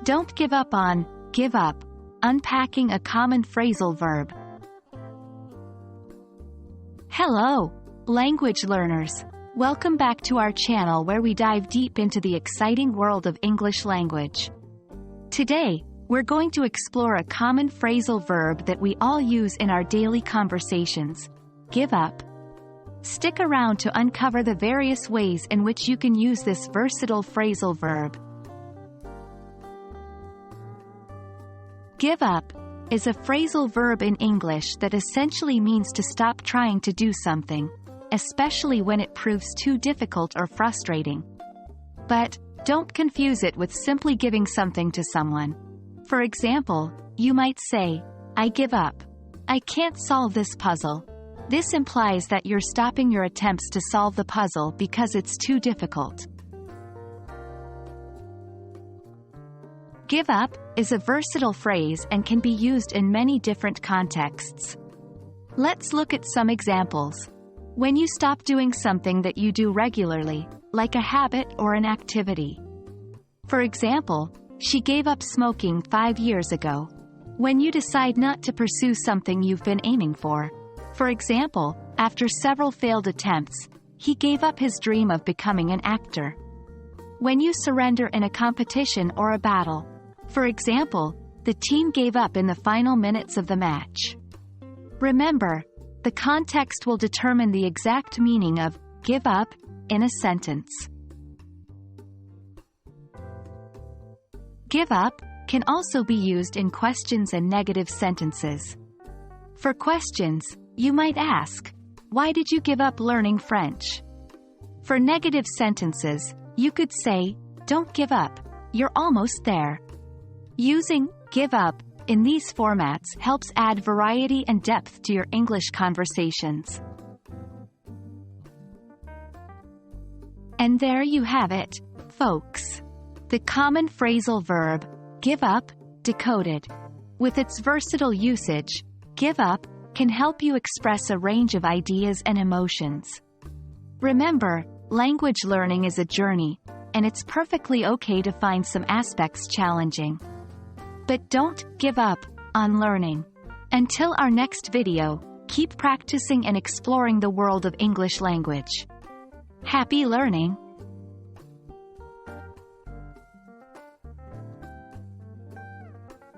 Don't give up on, give up. Unpacking a common phrasal verb. Hello, language learners. Welcome back to our channel where we dive deep into the exciting world of English language. Today, we're going to explore a common phrasal verb that we all use in our daily conversations. Give up. Stick around to uncover the various ways in which you can use this versatile phrasal verb. Give up is a phrasal verb in English that essentially means to stop trying to do something, especially when it proves too difficult or frustrating. But don't confuse it with simply giving something to someone. For example, you might say, "I give up. I can't solve this puzzle." This implies that you're stopping your attempts to solve the puzzle because it's too difficult. Give up is a versatile phrase and can be used in many different contexts. Let's look at some examples. When you stop doing something that you do regularly, like a habit or an activity. For example, she gave up smoking 5 years ago. When you decide not to pursue something you've been aiming for. For example, after several failed attempts, he gave up his dream of becoming an actor. When you surrender in a competition or a battle. For example, the team gave up in the final minutes of the match. Remember, the context will determine the exact meaning of give up in a sentence. Give up can also be used in questions and negative sentences. For questions, you might ask, "Why did you give up learning French?" For negative sentences, you could say, "Don't give up. You're almost there." Using give up in these formats helps add variety and depth to your English conversations. And there you have it, folks. The common phrasal verb, give up, decoded. With its versatile usage, give up can help you express a range of ideas and emotions. Remember, language learning is a journey, and it's perfectly okay to find some aspects challenging. But don't give up on learning. Until our next video, keep practicing and exploring the world of English language. Happy learning!